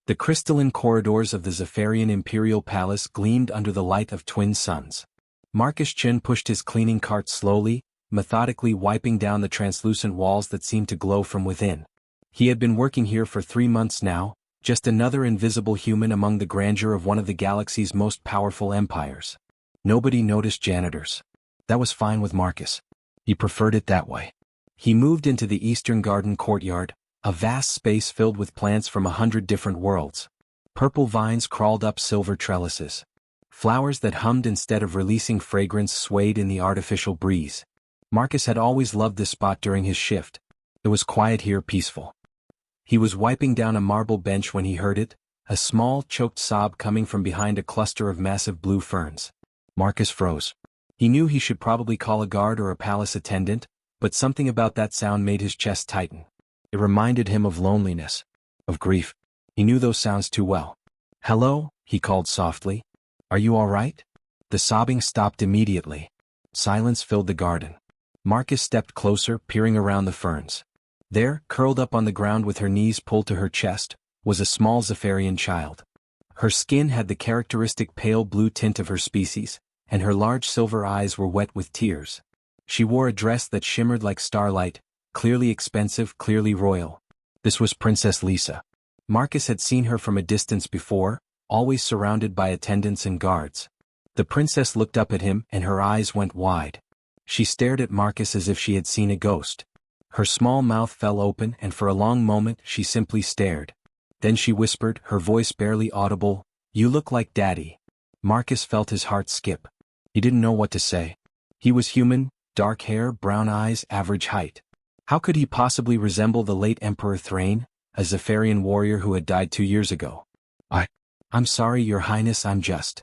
The crystalline corridors of the Zephyrian Imperial Palace gleamed under the light of twin suns. Marcus Chin pushed his cleaning cart slowly, methodically wiping down the translucent walls that seemed to glow from within. He had been working here for 3 months now, just another invisible human among the grandeur of one of the galaxy's most powerful empires. Nobody noticed janitors. That was fine with Marcus. He preferred it that way. He moved into the Eastern Garden courtyard, a vast space filled with plants from 100 different worlds. Purple vines crawled up silver trellises. Flowers that hummed instead of releasing fragrance swayed in the artificial breeze. Marcus had always loved this spot during his shift. It was quiet here, peaceful. He was wiping down a marble bench when he heard it, a small, choked sob coming from behind a cluster of massive blue ferns. Marcus froze. He knew he should probably call a guard or a palace attendant, but something about that sound made his chest tighten. It reminded him of loneliness, of grief. He knew those sounds too well. "Hello," he called softly. "Are you all right?" The sobbing stopped immediately. Silence filled the garden. Marcus stepped closer, peering around the ferns. There, curled up on the ground with her knees pulled to her chest, was a small Zephyrian child. Her skin had the characteristic pale blue tint of her species, and her large silver eyes were wet with tears. She wore a dress that shimmered like starlight, clearly expensive, clearly royal. This was Princess Lisa. Marcus had seen her from a distance before, always surrounded by attendants and guards. The princess looked up at him and her eyes went wide. She stared at Marcus as if she had seen a ghost. Her small mouth fell open and for a long moment she simply stared. Then she whispered, her voice barely audible, "You look like Daddy." Marcus felt his heart skip. He didn't know what to say. He was human, dark hair, brown eyes, average height. How could he possibly resemble the late Emperor Thrain, a Zephyrian warrior who had died 2 years ago? I'm sorry, Your Highness, I'm just.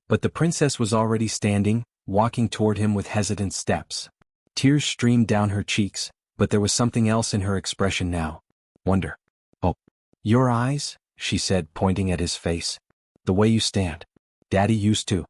But the princess was already standing, walking toward him with hesitant steps. Tears streamed down her cheeks, but there was something else in her expression now. Wonder. "Oh. Your eyes," she said, pointing at his face. "The way you stand. Daddy used to."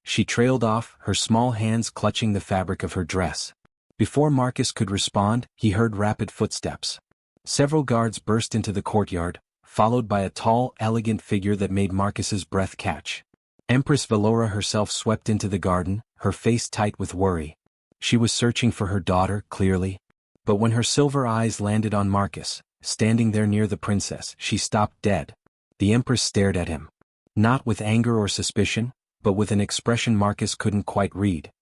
She trailed off, her small hands clutching the fabric of her dress. Before Marcus could respond, he heard rapid footsteps. Several guards burst into the courtyard, followed by a tall, elegant figure that made Marcus's breath catch. Empress Valora herself swept into the garden, her face tight with worry. She was searching for her daughter, clearly. But when her silver eyes landed on Marcus, standing there near the princess, she stopped dead. The Empress stared at him. Not with anger or suspicion, but with an expression Marcus couldn't quite read.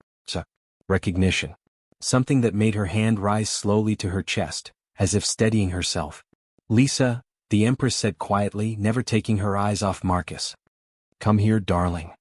Recognition. Something that made her hand rise slowly to her chest, as if steadying herself. "Lisa," the Empress said quietly, never taking her eyes off Marcus. "Come here, darling."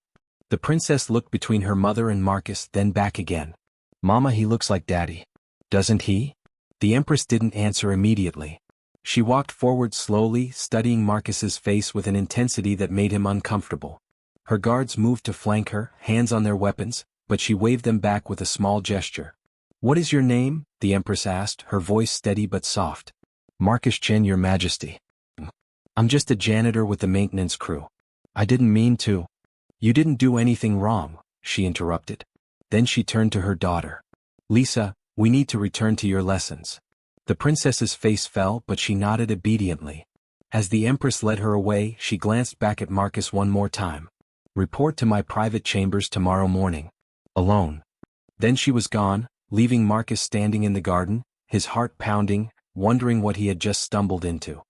The princess looked between her mother and Marcus, then back again. "Mama, he looks like Daddy. Doesn't he?" The Empress didn't answer immediately. She walked forward slowly, studying Marcus's face with an intensity that made him uncomfortable. Her guards moved to flank her, hands on their weapons, but she waved them back with a small gesture. "What is your name?" the Empress asked, her voice steady but soft. "Marcus Chen, Your Majesty." "I'm just a janitor with the maintenance crew. I didn't mean to." "You didn't do anything wrong," she interrupted. Then she turned to her daughter. "Lisa, we need to return to your lessons." The princess's face fell, but she nodded obediently. As the Empress led her away, she glanced back at Marcus one more time. "Report to my private chambers tomorrow morning. Alone." Then she was gone, leaving Marcus standing in the garden, his heart pounding, wondering what he had just stumbled into.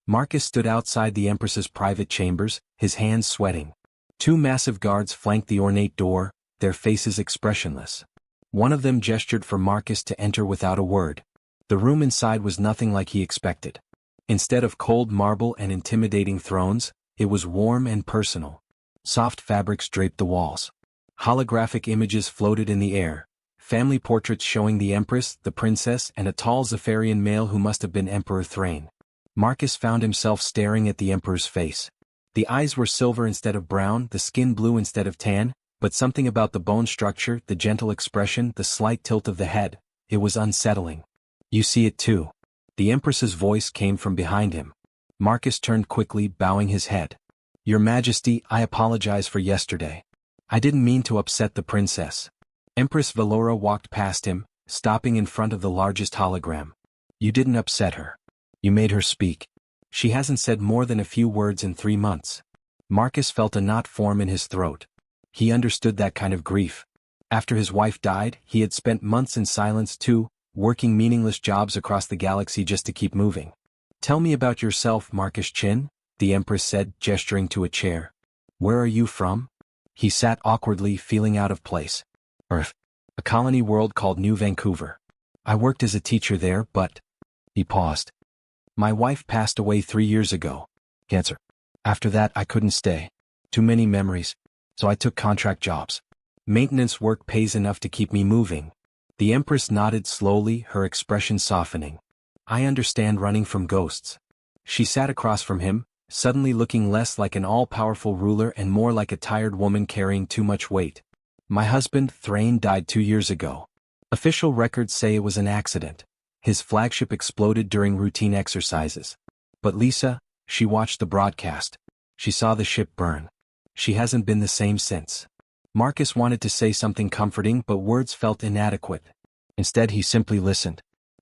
Marcus stood outside the Empress's private chambers, his hands sweating. 2 massive guards flanked the ornate door, their faces expressionless. One of them gestured for Marcus to enter without a word. The room inside was nothing like he expected. Instead of cold marble and intimidating thrones, it was warm and personal. Soft fabrics draped the walls. Holographic images floated in the air. Family portraits showing the Empress, the princess, and a tall Zephyrian male who must have been Emperor Thrain. Marcus found himself staring at the Emperor's face. The eyes were silver instead of brown, the skin blue instead of tan, but something about the bone structure, the gentle expression, the slight tilt of the head, it was unsettling. "You see it too." The Empress's voice came from behind him. Marcus turned quickly, bowing his head. "Your Majesty, I apologize for yesterday. I didn't mean to upset the princess." Empress Valora walked past him, stopping in front of the largest hologram. "You didn't upset her. You made her speak." She hasn't said more than a few words in 3 months. Marcus felt a knot form in his throat. He understood that kind of grief. After his wife died, he had spent months in silence too, working meaningless jobs across the galaxy just to keep moving. "Tell me about yourself, Marcus Chin," the Empress said, gesturing to a chair. "Where are you from?" He sat awkwardly, feeling out of place. "Earth. A colony world called New Vancouver. I worked as a teacher there, but..." He paused. "My wife passed away 3 years ago. Cancer. After that I couldn't stay. Too many memories. So I took contract jobs. Maintenance work pays enough to keep me moving." The Empress nodded slowly, her expression softening. "I understand running from ghosts." She sat across from him, suddenly looking less like an all-powerful ruler and more like a tired woman carrying too much weight. "My husband, Thrain, died 2 years ago. Official records say it was an accident. His flagship exploded during routine exercises. But Lisa, she watched the broadcast. She saw the ship burn. She hasn't been the same since." Marcus wanted to say something comforting, but words felt inadequate. Instead he simply listened.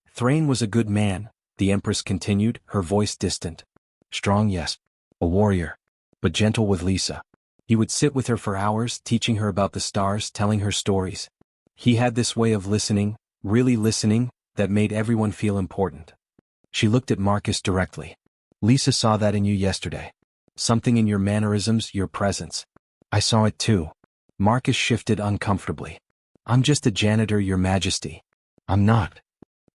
"Thrain was a good man," the Empress continued, her voice distant. "Strong, yes. A warrior. But gentle with Lisa. He would sit with her for hours, teaching her about the stars, telling her stories. He had this way of listening, really listening, that made everyone feel important." She looked at Marcus directly. "Lisa saw that in you yesterday. Something in your mannerisms, your presence. I saw it too." Marcus shifted uncomfortably. "I'm just a janitor, Your Majesty." "I'm not."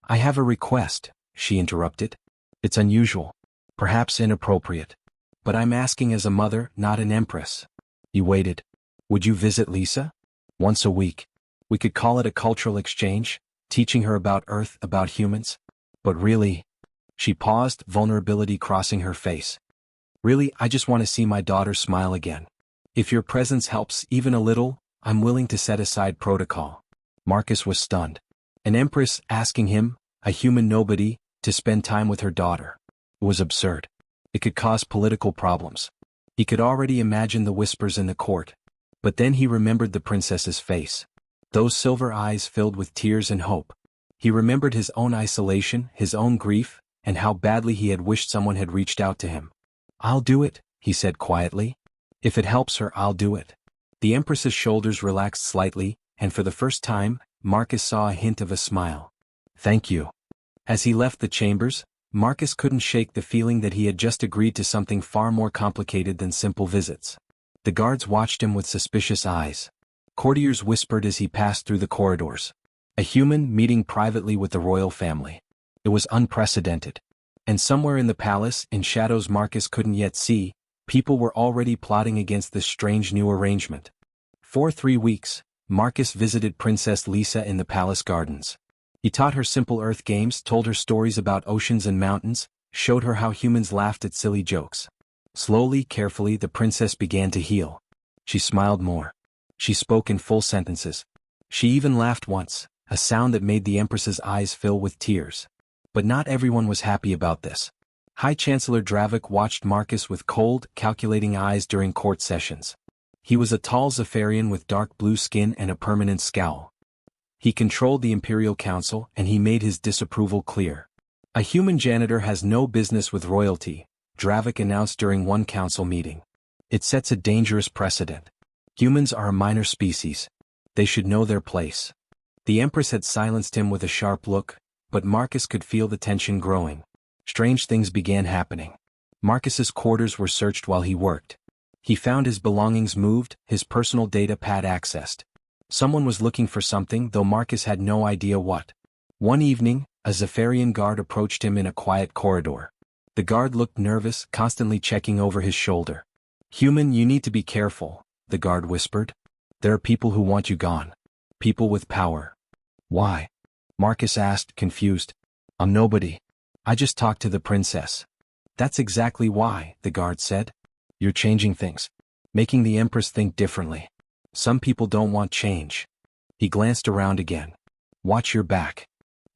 "I have a request," she interrupted. "It's unusual. Perhaps inappropriate. But I'm asking as a mother, not an empress." He waited. "Would you visit Lisa? Once a week. We could call it a cultural exchange, teaching her about Earth, about humans. But really..." She paused, vulnerability crossing her face. "Really, I just want to see my daughter smile again. If your presence helps even a little, I'm willing to set aside protocol." Marcus was stunned. An empress asking him, a human nobody, to spend time with her daughter. It was absurd. It could cause political problems. He could already imagine the whispers in the court. But then he remembered the princess's face. Those silver eyes filled with tears and hope. He remembered his own isolation, his own grief, and how badly he had wished someone had reached out to him. "I'll do it," he said quietly. "If it helps her, I'll do it." The Empress's shoulders relaxed slightly, and for the first time, Marcus saw a hint of a smile. "Thank you." As he left the chambers, Marcus couldn't shake the feeling that he had just agreed to something far more complicated than simple visits. The guards watched him with suspicious eyes. Courtiers whispered as he passed through the corridors. A human meeting privately with the royal family. It was unprecedented. And somewhere in the palace, in shadows Marcus couldn't yet see, people were already plotting against this strange new arrangement. For 3 weeks, Marcus visited Princess Lisa in the palace gardens. He taught her simple Earth games, told her stories about oceans and mountains, showed her how humans laughed at silly jokes. Slowly, carefully, the princess began to heal. She smiled more. She spoke in full sentences. She even laughed once, a sound that made the Empress's eyes fill with tears. But not everyone was happy about this. High Chancellor Dravik watched Marcus with cold, calculating eyes during court sessions. He was a tall Zephyrian with dark blue skin and a permanent scowl. He controlled the Imperial Council, and he made his disapproval clear. "A human janitor has no business with royalty," Dravik announced during one council meeting. "It sets a dangerous precedent. Humans are a minor species. They should know their place." The Empress had silenced him with a sharp look, but Marcus could feel the tension growing. Strange things began happening. Marcus's quarters were searched while he worked. He found his belongings moved, his personal data pad accessed. Someone was looking for something, though Marcus had no idea what. One evening, a Zephyrian guard approached him in a quiet corridor. The guard looked nervous, constantly checking over his shoulder. "Human, you need to be careful," the guard whispered. "There are people who want you gone. People with power." "Why?" Marcus asked, confused. "I'm nobody. I just talked to the princess." "That's exactly why," the guard said. "You're changing things. Making the Empress think differently. Some people don't want change." He glanced around again. "Watch your back."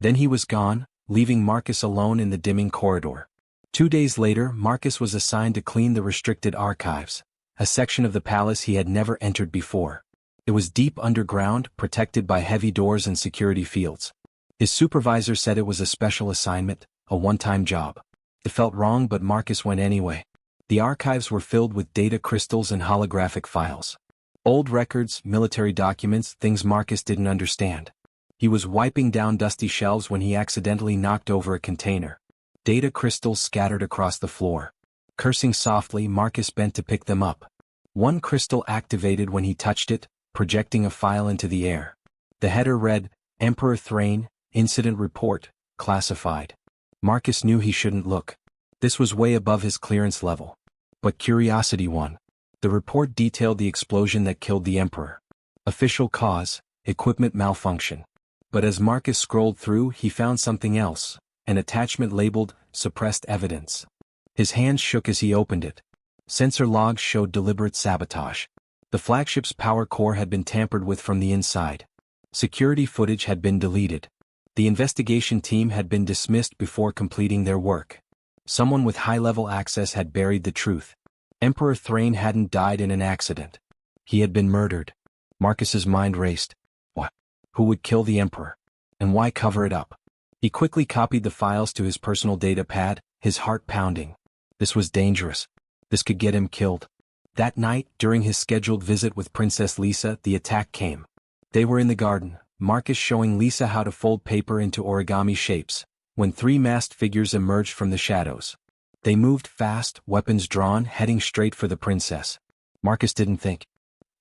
Then he was gone, leaving Marcus alone in the dimming corridor. 2 days later, Marcus was assigned to clean the restricted archives, a section of the palace he had never entered before. It was deep underground, protected by heavy doors and security fields. His supervisor said it was a special assignment, a one-time job. It felt wrong, but Marcus went anyway. The archives were filled with data crystals and holographic files. Old records, military documents, things Marcus didn't understand. He was wiping down dusty shelves when he accidentally knocked over a container. Data crystals scattered across the floor. Cursing softly, Marcus bent to pick them up. One crystal activated when he touched it, projecting a file into the air. The header read, Emperor Thrain, Incident Report, Classified. Marcus knew he shouldn't look. This was way above his clearance level. But curiosity won. The report detailed the explosion that killed the Emperor. Official cause, equipment malfunction. But as Marcus scrolled through, he found something else, an attachment labeled, Suppressed Evidence. His hands shook as he opened it. Sensor logs showed deliberate sabotage. The flagship's power core had been tampered with from the inside. Security footage had been deleted. The investigation team had been dismissed before completing their work. Someone with high-level access had buried the truth. Emperor Thrain hadn't died in an accident. He had been murdered. Marcus's mind raced. What? Who would kill the Emperor? And why cover it up? He quickly copied the files to his personal data pad, his heart pounding. This was dangerous. This could get him killed. That night, during his scheduled visit with Princess Lisa, the attack came. They were in the garden, Marcus showing Lisa how to fold paper into origami shapes, when three masked figures emerged from the shadows. They moved fast, weapons drawn, heading straight for the princess. Marcus didn't think.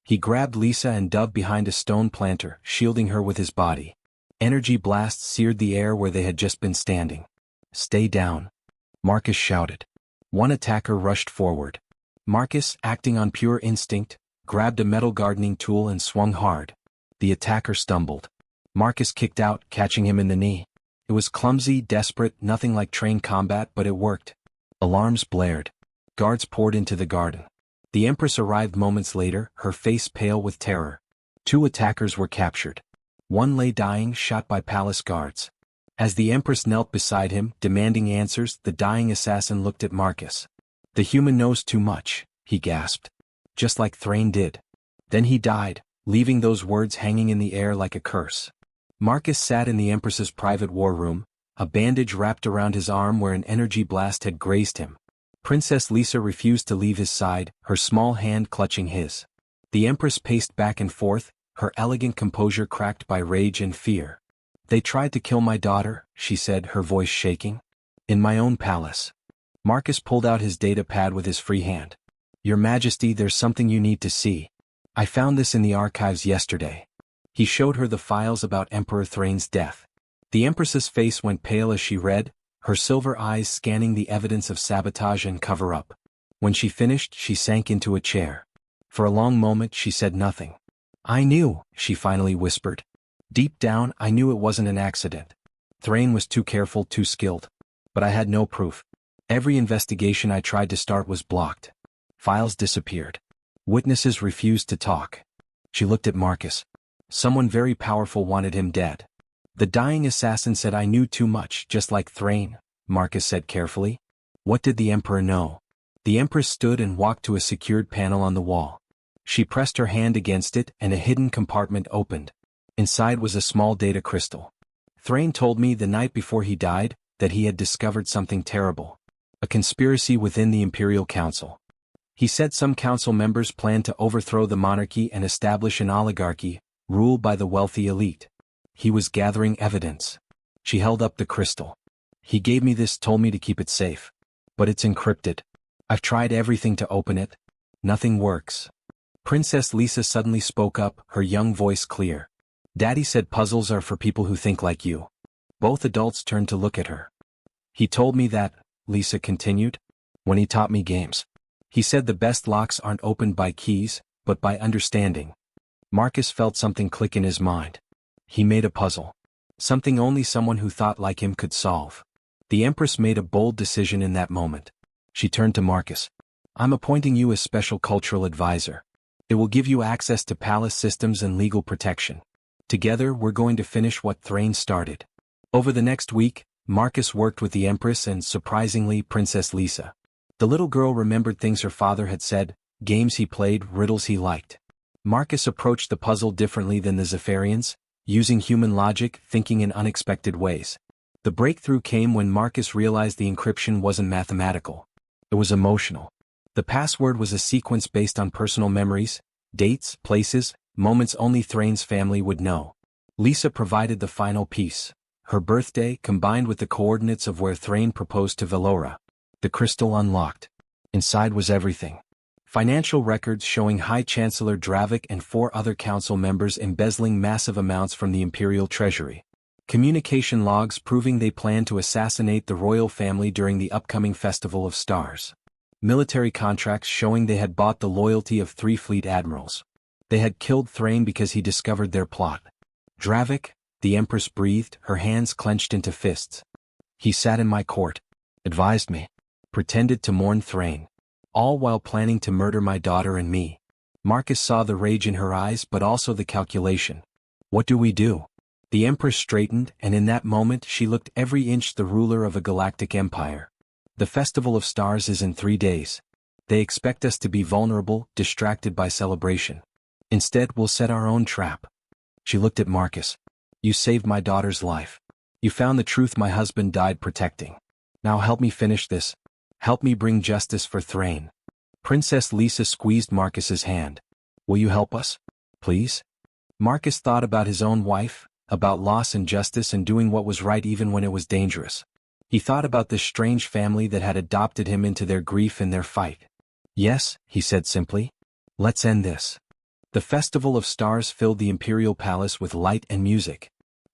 He grabbed Lisa and dove behind a stone planter, shielding her with his body. Energy blasts seared the air where they had just been standing. Stay down, Marcus shouted. One attacker rushed forward. Marcus, acting on pure instinct, grabbed a metal gardening tool and swung hard. The attacker stumbled. Marcus kicked out, catching him in the knee. It was clumsy, desperate, nothing like trained combat, but it worked. Alarms blared. Guards poured into the garden. The Empress arrived moments later, her face pale with terror. Two attackers were captured. One lay dying, shot by palace guards. As the Empress knelt beside him, demanding answers, the dying assassin looked at Marcus. The human knows too much, he gasped. Just like Thrain did. Then he died, leaving those words hanging in the air like a curse. Marcus sat in the Empress's private war room, a bandage wrapped around his arm where an energy blast had grazed him. Princess Lisa refused to leave his side, her small hand clutching his. The Empress paced back and forth, her elegant composure cracked by rage and fear. They tried to kill my daughter, she said, her voice shaking. In my own palace. Marcus pulled out his data pad with his free hand. Your Majesty, there's something you need to see. I found this in the archives yesterday. He showed her the files about Emperor Thrain's death. The Empress's face went pale as she read, her silver eyes scanning the evidence of sabotage and cover-up. When she finished, she sank into a chair. For a long moment she said nothing. I knew, she finally whispered. Deep down, I knew it wasn't an accident. Thrain was too careful, too skilled. But I had no proof. Every investigation I tried to start was blocked. Files disappeared. Witnesses refused to talk. She looked at Marcus. Someone very powerful wanted him dead. The dying assassin said I knew too much, just like Thrain, Marcus said carefully. What did the Emperor know? The Empress stood and walked to a secured panel on the wall. She pressed her hand against it and a hidden compartment opened. Inside was a small data crystal. Thrain told me the night before he died that he had discovered something terrible. A conspiracy within the Imperial Council. He said some council members planned to overthrow the monarchy and establish an oligarchy, ruled by the wealthy elite. He was gathering evidence. She held up the crystal. He gave me this, told me to keep it safe. But it's encrypted. I've tried everything to open it. Nothing works. Princess Lisa suddenly spoke up, her young voice clear. Daddy said puzzles are for people who think like you. Both adults turned to look at her. He told me that, Lisa continued, when he taught me games. He said the best locks aren't opened by keys, but by understanding. Marcus felt something click in his mind. He made a puzzle. Something only someone who thought like him could solve. The Empress made a bold decision in that moment. She turned to Marcus. I'm appointing you as special cultural advisor. It will give you access to palace systems and legal protection. Together we're going to finish what Thrain started. Over the next week, Marcus worked with the Empress and, surprisingly, Princess Lisa. The little girl remembered things her father had said, games he played, riddles he liked. Marcus approached the puzzle differently than the Zephyrians, using human logic, thinking in unexpected ways. The breakthrough came when Marcus realized the encryption wasn't mathematical. It was emotional. The password was a sequence based on personal memories, dates, places, moments only Thrain's family would know. Lisa provided the final piece. Her birthday combined with the coordinates of where Thrain proposed to Velora. The crystal unlocked. Inside was everything. Financial records showing High Chancellor Dravik and 4 other council members embezzling massive amounts from the Imperial Treasury. Communication logs proving they planned to assassinate the royal family during the upcoming Festival of Stars. Military contracts showing they had bought the loyalty of 3 fleet admirals. They had killed Thrain because he discovered their plot. Dravik, the Empress breathed, her hands clenched into fists. He sat in my court, advised me, pretended to mourn Thrain, all while planning to murder my daughter and me. Marcus saw the rage in her eyes but also the calculation. What do we do? The Empress straightened, and in that moment she looked every inch the ruler of a galactic empire. The Festival of Stars is in 3 days. They expect us to be vulnerable, distracted by celebration. Instead, we'll set our own trap. She looked at Marcus. You saved my daughter's life. You found the truth my husband died protecting. Now help me finish this. Help me bring justice for Thrain. Princess Lisa squeezed Marcus's hand. Will you help us? Please? Marcus thought about his own wife, about loss and justice and doing what was right even when it was dangerous. He thought about this strange family that had adopted him into their grief and their fight. Yes, he said simply. Let's end this. The Festival of Stars filled the Imperial Palace with light and music.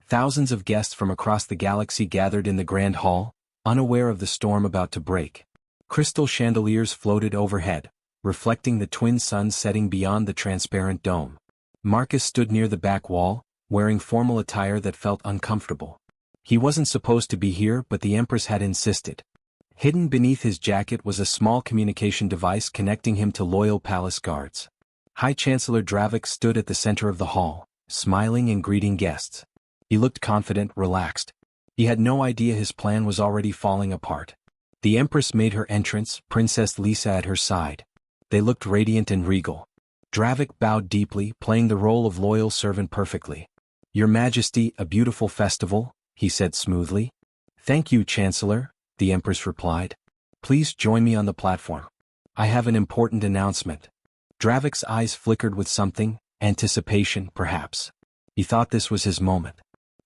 Thousands of guests from across the galaxy gathered in the Grand Hall, unaware of the storm about to break. Crystal chandeliers floated overhead, reflecting the twin suns setting beyond the transparent dome. Marcus stood near the back wall, wearing formal attire that felt uncomfortable. He wasn't supposed to be here, but the Empress had insisted. Hidden beneath his jacket was a small communication device connecting him to loyal palace guards. High Chancellor Dravik stood at the center of the hall, smiling and greeting guests. He looked confident, relaxed. He had no idea his plan was already falling apart. The Empress made her entrance, Princess Lisa at her side. They looked radiant and regal. Dravik bowed deeply, playing the role of loyal servant perfectly. Your Majesty, a beautiful festival, he said smoothly. Thank you, Chancellor, the Empress replied. Please join me on the platform. I have an important announcement. Dravik's eyes flickered with something, anticipation, perhaps. He thought this was his moment.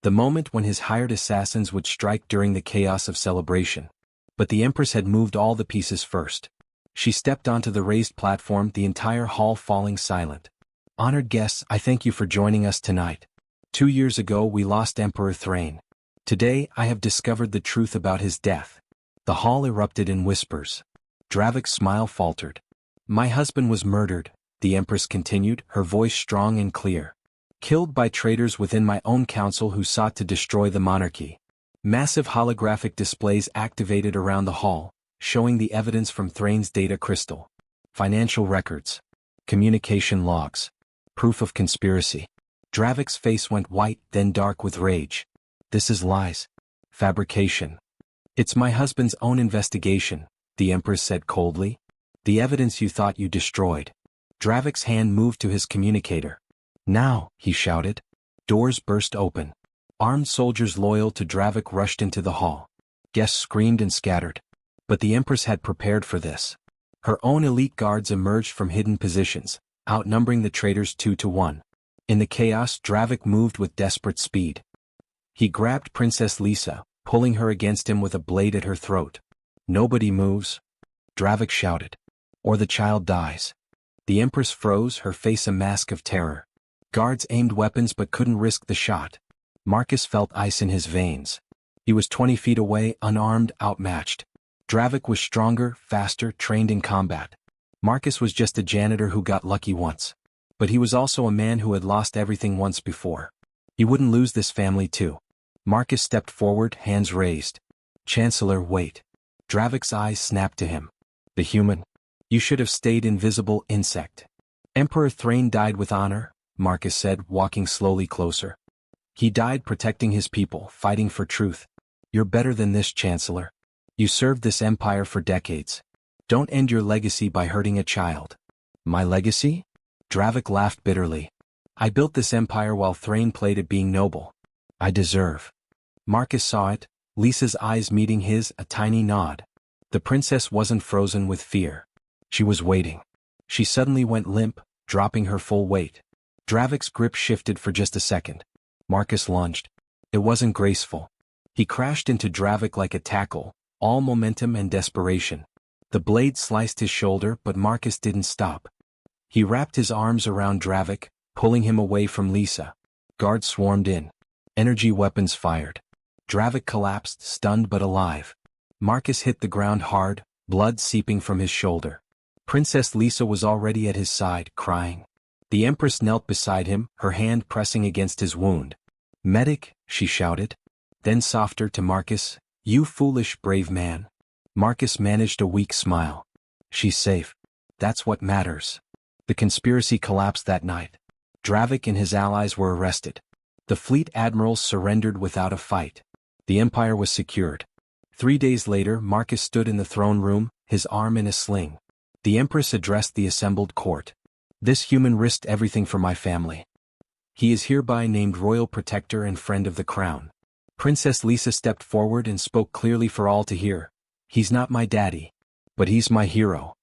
The moment when his hired assassins would strike during the chaos of celebration. But the Empress had moved all the pieces first. She stepped onto the raised platform, the entire hall falling silent. Honored guests, I thank you for joining us tonight. 2 years ago we lost Emperor Thrain. Today I have discovered the truth about his death. The hall erupted in whispers. Dravik's smile faltered. My husband was murdered, the Empress continued, her voice strong and clear. Killed by traitors within my own council who sought to destroy the monarchy. Massive holographic displays activated around the hall, showing the evidence from Thrain's data crystal. Financial records. Communication logs. Proof of conspiracy. Dravik's face went white, then dark with rage. This is lies. Fabrication. It's my husband's own investigation, the Empress said coldly. The evidence you thought you destroyed. Dravik's hand moved to his communicator. Now, he shouted. Doors burst open. Armed soldiers loyal to Dravik rushed into the hall. Guests screamed and scattered. But the Empress had prepared for this. Her own elite guards emerged from hidden positions, outnumbering the traitors 2 to 1. In the chaos, Dravik moved with desperate speed. He grabbed Princess Lisa, pulling her against him with a blade at her throat. Nobody moves, Dravik shouted. Or the child dies. The Empress froze, her face a mask of terror. Guards aimed weapons but couldn't risk the shot. Marcus felt ice in his veins. He was 20 feet away, unarmed, outmatched. Dravik was stronger, faster, trained in combat. Marcus was just a janitor who got lucky once. But he was also a man who had lost everything once before. He wouldn't lose this family too. Marcus stepped forward, hands raised. Chancellor, wait. Dravik's eyes snapped to him. The human. You should have stayed invisible, insect. Emperor Thrain died with honor, Marcus said, walking slowly closer. He died protecting his people, fighting for truth. You're better than this, Chancellor. You served this empire for decades. Don't end your legacy by hurting a child. My legacy? Dravik laughed bitterly. I built this empire while Thrain played at being noble. I deserve. Marcus saw it, Lisa's eyes meeting his, a tiny nod. The princess wasn't frozen with fear. She was waiting. She suddenly went limp, dropping her full weight. Dravik's grip shifted for just a second. Marcus lunged. It wasn't graceful. He crashed into Dravik like a tackle, all momentum and desperation. The blade sliced his shoulder, but Marcus didn't stop. He wrapped his arms around Dravik, pulling him away from Lisa. Guards swarmed in. Energy weapons fired. Dravik collapsed, stunned but alive. Marcus hit the ground hard, blood seeping from his shoulder. Princess Lisa was already at his side, crying. The Empress knelt beside him, her hand pressing against his wound. "Medic," she shouted. Then softer to Marcus, "You foolish, brave man." Marcus managed a weak smile. "She's safe. That's what matters." The conspiracy collapsed that night. Dravik and his allies were arrested. The fleet admirals surrendered without a fight. The empire was secured. 3 days later, Marcus stood in the throne room, his arm in a sling. The Empress addressed the assembled court. "This human risked everything for my family. He is hereby named Royal Protector and Friend of the Crown." Princess Lisa stepped forward and spoke clearly for all to hear. "He's not my daddy. But he's my hero."